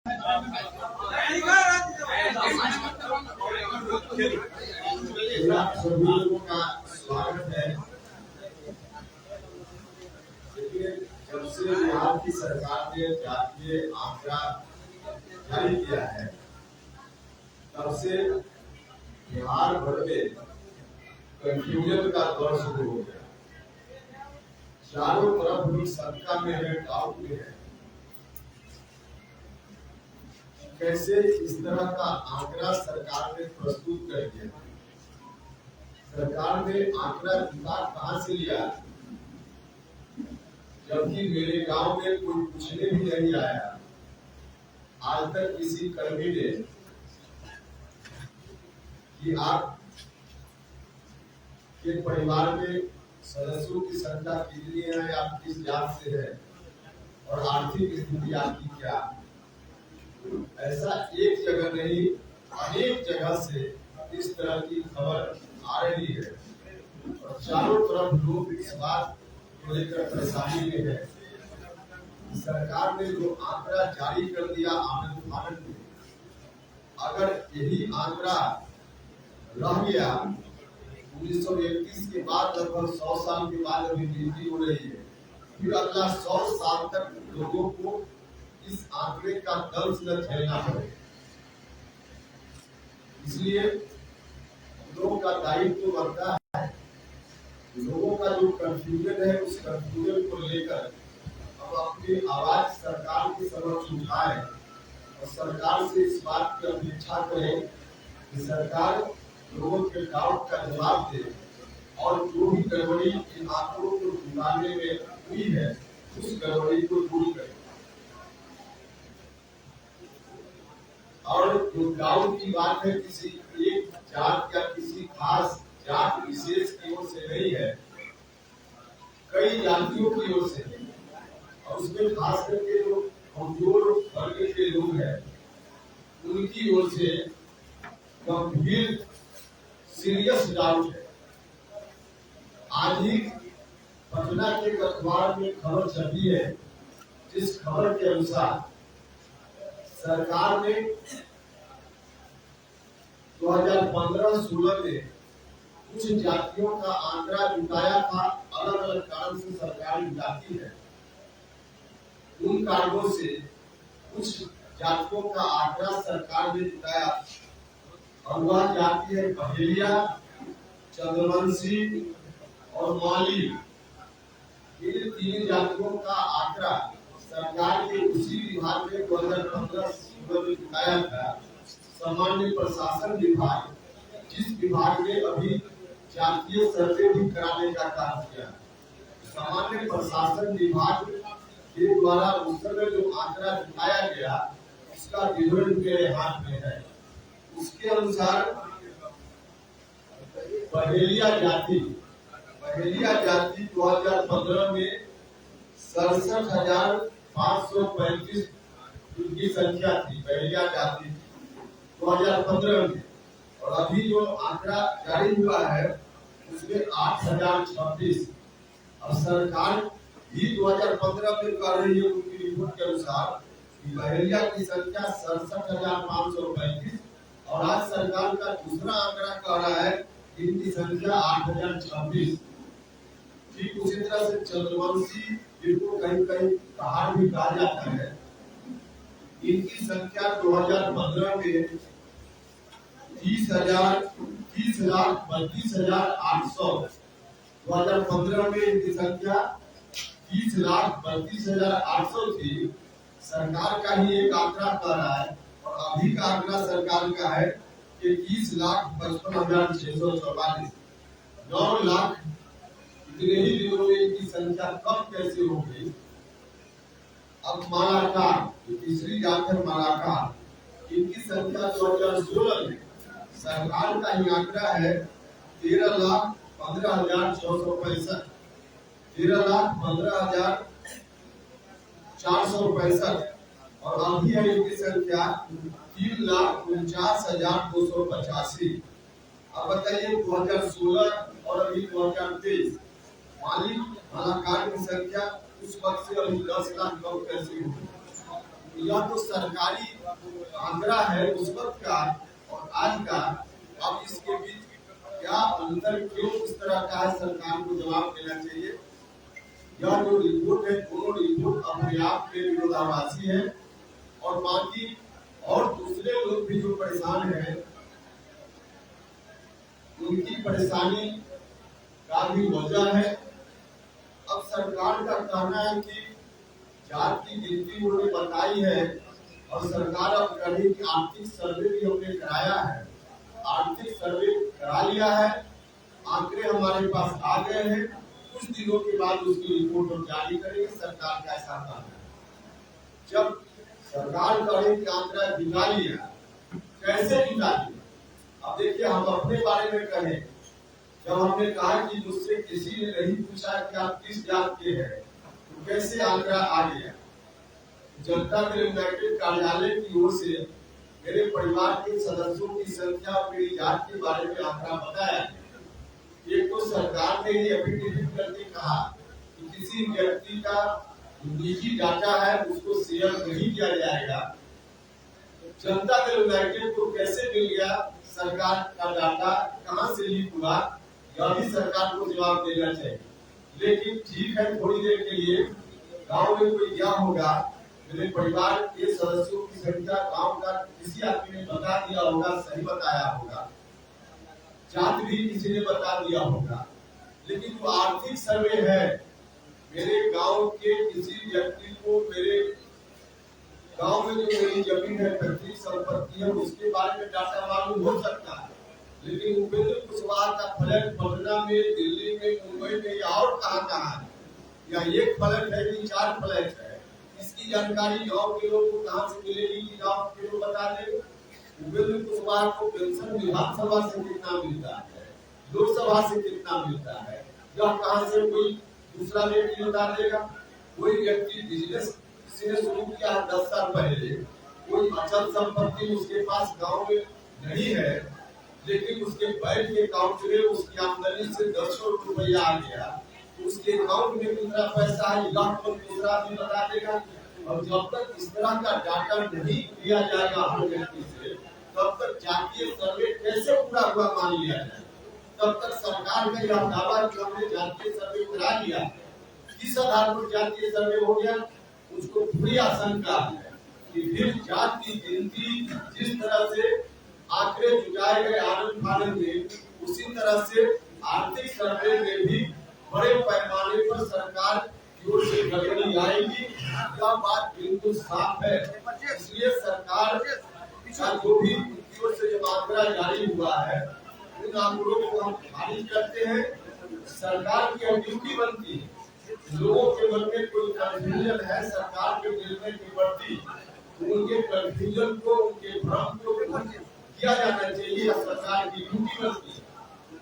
सभी लोगों का स्वागत है। देखिए, जब से बिहार की सरकार ने जातीय आंकड़ा जारी किया है, तब से बिहार भर में कंफ्यूजन का दौर शुरू हो गया। चारों तरफ लोग शंका में है, डाउट में है। कैसे इस तरह का आंकड़ा सरकार ने प्रस्तुत कर दिया? सरकार ने आंकड़ा जुटा कहां से लिया? जबकि मेरे गांव में कोई पूछने भी नहीं आया। आज तक किसी कर्मी ने कि आप के परिवार में सदस्यों की संख्या कितनी है, आप किस जात से है और आर्थिक स्थिति आपकी क्या, ऐसा एक जगह नहीं अनेक जगह से इस तरह की खबर आ रही है और चारों तरफ लोग इस बात को लेकर परेशानी में है। सरकार ने जो आंकड़ा जारी कर दिया आनंद फानन में, अगर यही आंकड़ा रह गया 1931 के बाद लगभग 100 साल के बाद अभी गिनती हो रही है, फिर अगला 100 साल तक लोगों को इस आंकड़े का दर्द न झेलना पड़े। इसलिए लोगों का दायित्व तो बनता है, लोगों का जो कंफ्यूजन है उस कंफ्यूजन को लेकर अब अपनी आवाज सरकार के समक्ष उठाए और सरकार से इस बात की अपेक्षा करें कि सरकार लोगों के डाउट का जवाब दे और जो भी गड़बड़ी इन आंकड़ों को जुटाने में हुई है उस गड़बड़ी को दूर करे। और जो डाउट की बात है किसी एक जात या किसी खास जात विशेष की ओर से नहीं है, कई जातियों की ओर से है और उसमें खास करके जो कमजोर वर्ग के लोग हैं उनकी ओर से गंभीर सीरियस डाउट है। आज ही पटना के अखबार में खबर छपी है, जिस खबर के अनुसार सरकार ने 2015-16 में कुछ जातियों का आंकड़ा जुटाया था। अलग अलग कारण से सरकार जुटाती है, उन कारणों से कुछ जातियों का आंकड़ा सरकार ने जुटाया और वह जाति है बहेलिया, चंद्रवंशी और माली। इन तीन जातियों का आंकड़ा सरकार के उसी विभाग में 2015-16 में जुटाया था। सामान्य प्रशासन विभाग, जिस विभाग ने अभी जातीय सर्वे भी कराने का काम किया, सामान्य प्रशासन विभाग के द्वारा उस समय जो आंकड़ा जुटाया गया उसका विवरण मेरे हाथ में है। उसके अनुसार बहेलिया जाति 2015 में 67,535 की संख्या थी, बहेलिया जाति 2015 में। और अभी जो आंकड़ा जारी हुआ है उसमें 8,026। अब सरकार भी 2015 में कर रही है उनकी रिपोर्ट के अनुसार बहेलिया की संख्या 67,535 और आज सरकार का दूसरा आंकड़ा कह रहा है इनकी संख्या 8,026। ठीक उसी तरह से चंद्रवंशी, जिनको कहीं कहीं पहाड़ भी कहा जाता है, इनकी संख्या 2015 में 30,32,800। 2015 में इनकी संख्या 30,32,800 थी। सरकार का ही एक आंकड़ा कह रहा है और अभी का आंकड़ा सरकार का है कि 30,55,644। 9 लाख इतने ही दिनों में इनकी संख्या कम कैसे हो गई? अब मालाकार, जो तीसरी जात है मालाकार, इनकी संख्या 2016 में सरकार का ही आंकड़ा है 13,15,665। 13,15,465 और अभी है इनकी संख्या 3,49,285। अब बताइए 2016 और अभी 2023 मालाकार की संख्या उस वक्त से अभी 10 लाख कम कैसे हुई? यह तो सरकारी आंकड़ा है उस वक्त का और आज का, अब इसके बीच क्या अंतर क्यों इस तरह का है, सरकार को जवाब देना चाहिए। यह जो रिपोर्ट है, दोनों रिपोर्ट अपने आप में विरोधाभासी है और बाकी और दूसरे लोग भी जो परेशान हैं उनकी परेशानी का भी वजह है। अब सरकार का कहना है कि जात की गिनती उन्होंने बताई है और सरकार अब कही कि आर्थिक सर्वे भी हमने कराया है, आर्थिक सर्वे करा लिया है, आंकड़े हमारे पास आ गए हैं, कुछ दिनों के बाद उसकी रिपोर्ट हम जारी करेंगे। सरकार का ऐसा कहना है। जब सरकार कहे कि आंकड़ा जुटा लिया, कैसे जुटा लिया? अब देखिए, हम अपने बारे में कहें, जब हमने कहा कि मुझसे किसी ने नहीं पूछा कि आप किस जात के हैं, तो कैसे आंकड़ा आ गया? जनता दल यूनाइटेड कार्यालय की ओर से मेरे परिवार के सदस्यों की संख्या और मेरी जात के बारे में आंकड़ा बताया। एक तो सरकार ने ही एफिडेविट करके कहा कि किसी व्यक्ति का निजी डाटा है उसको शेयर नहीं किया जाएगा। जनता दल यूनाइटेड को कैसे मिल गया सरकार का डाटा, कहां से लीक हुआ, यह भी सरकार को जवाब देना चाहिए। लेकिन ठीक है, थोड़ी देर के लिए गांव में कोई गया होगा, मेरे परिवार के सदस्यों की संख्या गांव का किसी आदमी ने बता दिया होगा, सही बताया होगा, जात भी किसी ने बता दिया होगा। लेकिन जो आर्थिक सर्वे है, मेरे गांव के किसी व्यक्ति को मेरे गांव में जो मेरी जमीन है, पैतृक संपत्ति है, उसके बारे में डाटा मालूम हो सकता है। लेकिन उपेंद्र कुशवाहा का फ्लैट पटना में, दिल्ली में, मुंबई में या और कहां है, या एक फ्लैट है कि 4 फ्लैट है, इसकी जानकारी गांव के लोग को कहां से मिलेगी कि गांव के लोग बता देंगे। उपेंद्र कुशवाहा को पेंशन विधानसभा से कितना मिलता है, लोकसभा से कितना मिलता है, यह कहां से कोई दूसरा व्यक्ति बता देगा? कोई व्यक्ति बिजनेस किसी ने शुरू किया 10 साल पहले, कोई अचल संपत्ति उसके पास गांव में नहीं है, लेकिन उसके बैंक के अकाउंट में उसकी आमदनी से 10 करोड़ रुपया आ गया, तो उसके अकाउंट में कितना पैसा है, यह तो दूसरा आदमी बता देगा। और जब तक इस तरह का डाटा नहीं दिया जाएगा हर व्यक्ति से, तब तक जातीय सर्वे कैसे पूरा हुआ मान लिया जाए? तब तक सरकार का यह दावा कि हमने जातीय सर्वे करा लिया, किस आधार पर जातीय सर्वे हो गया, उसको पूरी आशंका है कि फिर जात की गिनती जिस तरह से आंकड़े जुटाए गए आनंद फानंद में, उसी तरह से आर्थिक सर्वे में भी बड़े पैमाने पर सरकार की ओर से गड़बड़ी आएगी। यह बात बिल्कुल साफ है। इसलिए सरकार का जो भी उनकी ओर से जब आंकड़ा जारी हुआ है, उन आंकड़ों को हम खारिज करते हैं। सरकार की ड्यूटी बनती है, लोगों के मन में कोई कंफ्यूजन है सरकार के निर्णय के प्रति, उनके कंफ्यूजन को, उनके भ्रम को किया जाना चाहिए, सरकार की ड्यूटी बनती है।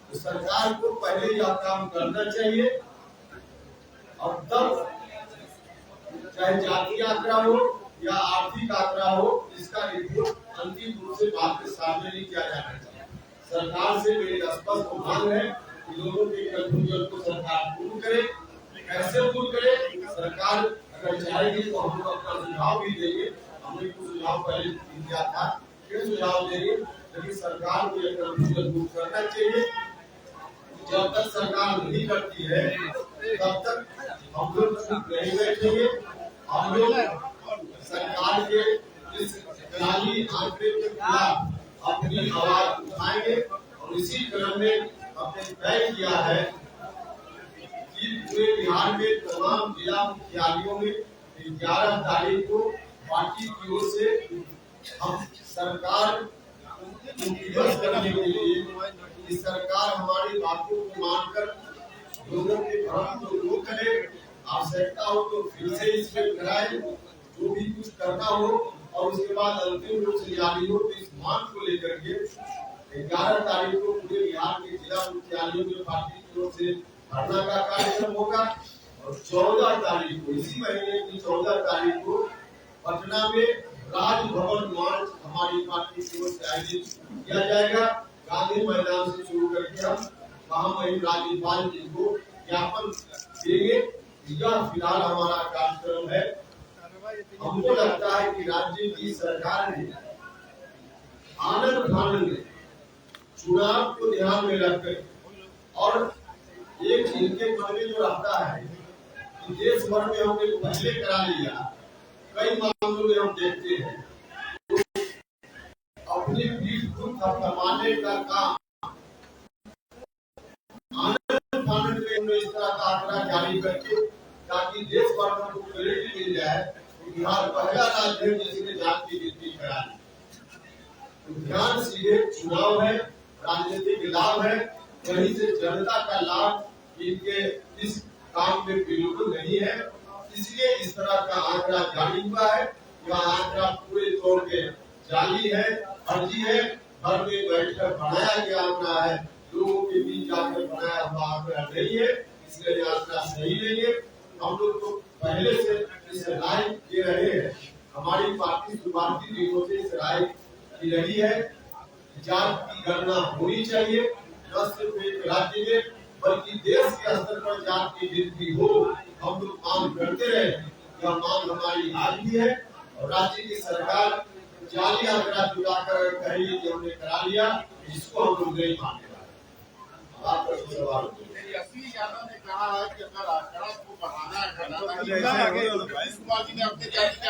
तो सरकार को पहले यह काम करना चाहिए, और तब चाहे जातीय आंकड़ा हो या आर्थिक आंकड़ा हो, इसका रिपोर्ट अंतिम रूप से बाद में सामने नहीं किया जाना चाहिए। सरकार से मेरी स्पष्ट मांग है कि लोगों के कंफ्यूजन को सरकार दूर करे। कैसे दूर करे? सरकार अगर चाहेगी तो हम अपना सुझाव भी देंगे। हमने कुछ सुझाव पहले दिया था, फिर सुझाव देंगे, लेकिन सरकार को यह कंफ्यूजन दूर करना चाहिए। जब तक सरकार नहीं करती है, तब तक हम लोग नहीं बैठेंगे। हम लोग सरकार के इस जाली आंकड़े के खिलाफ अपनी आवाज उठाएंगे, और इसी क्रम में हमने तय किया है कि पूरे बिहार में तमाम जिला मुख्यालयों में 11 तारीख को पार्टी की ओर से हम सरकार दिवस करने के लिए कि सरकार हमारी बातों को मानकर लोगों के भ्रम को दूर करे, आवश्यकता हो तो फिर से इसमें कराए, जो भी कुछ करना हो, और उसके बाद अंतिम रूप से जारी हो। इस मांग को लेकर के 11 तारीख को पूरे बिहार के जिला मुख्यालयों में पार्टी की ओर से धरना का कार्यक्रम होगा, और 14 तारीख को, इसी महीने की 14 तारीख को पटना में राजभवन मार्च हमारी पार्टी की ओर से आयोजित किया जाएगा। गांधी मैदान से शुरू करके हम वहीं राज्यपाल जी को ज्ञापन देंगे। यह फिलहाल हमारा कार्यक्रम है। हमको लगता है कि राज्य की सरकार ने आनंद फानंद में चुनाव को ध्यान में रखकर और एक इनके मन में जो रहता है कि देश भर में हमने पहले करा लिया, कई मामलों में हम देखते हैं तो अपनी पीठ को थपथपाने का काम आनंद फानंद में हमने इस तरह का आंकड़ा जारी करके ताकि देश भर में हमको क्रेडिट मिल जाए कि बिहार पहला राज्य है जिसने जात की गिनती करा ली। तो ध्यान सीधे चुनाव है, राजनीतिक लाभ है, वहीं से जनता का लाभ इनके इस काम में बिल्कुल नहीं है। इसलिए इस तरह का आंकड़ा जारी हुआ है। यह आंकड़ा पूरे तौर पे जाली है, फर्जी है, घर में बैठकर बनाया गया आंकड़ा है, लोगों के बीच जाकर बनाया हुआ आंकड़ा नहीं है, इसलिए यह आंकड़ा सही नहीं है। हम लोग तो पहले से इस राय दे रहे हैं, हमारी पार्टी शुरुआती दिनों से इस राय की रही है, जात की गणना होनी चाहिए, न सिर्फ एक राज्य में बल्कि देश के स्तर पर जात की गिनती हो। हम लोग मांग करते रहे, यह मांग हमारी आज भी है और राज्य की सरकार जाली आंकड़ा जुटाकर कही कि हमने करा लिया, इसको हम लोग नहीं मानने वाले। आपका सवाल यादव ने कहा है कि अगर आंकड़ा को बढ़ाना है कुमार जी ने अपने जाति के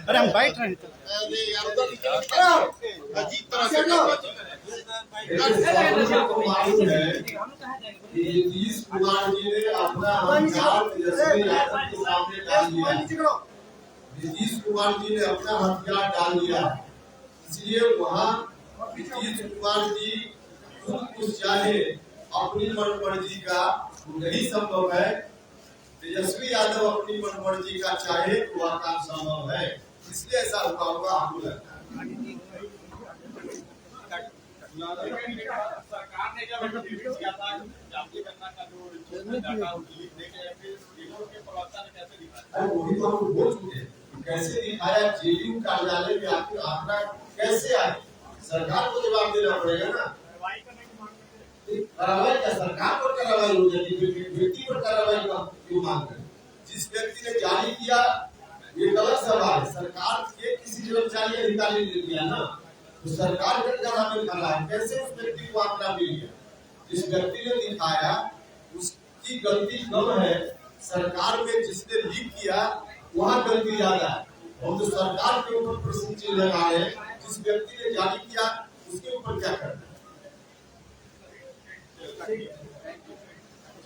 अरे हम बैठ रहे हैं अजीब तरह से नीतीश कुमार जी ने अपना हथियार तेजस्वी यादव के सामने डाल दिया। नीतीश कुमार जी ने अपना हथियार डाल दिया, इसलिए वहाँ नीतीश कुमार जी खुद कुछ चाहे अपनी मनमर्जी का नहीं संभव है, तेजस्वी यादव अपनी मनमर्जी का चाहे तो वह काम संभव है, इसलिए ऐसा हुआ होगा हमको लगता है। सरकार ने जब किया था जाति गणना का जो डाटा लिखने के प्रवक्ता ने कैसे दिखाया, वही तो हम बोल चुके हैं, कैसे दिखाया, जेडीयू कार्यालय में आखिर आंकड़ा कैसे आए, सरकार को जवाब देना पड़ेगा ना। कार्रवाई क्या सरकार पर कार्रवाई हो जाती है, व्यक्ति पर कार्रवाई क्यों मांग रहे? जिस व्यक्ति ने जारी किया ये गलत सवाल है, सरकार के किसी कर्मचारी अधिकारी ने दिया ना, तो सरकार का जवाब में खड़ा है, कैसे उस व्यक्ति को आंकड़ा मिल गया? जिस व्यक्ति ने दिखाया उसकी गलती कम है, सरकार में जिसने लीक किया वहाँ गलती ज्यादा है। हम तो सरकार के ऊपर प्रश्न चिन्ह लगा रहे हैं, जिस व्यक्ति ने जारी किया उसके ऊपर क्या करना है।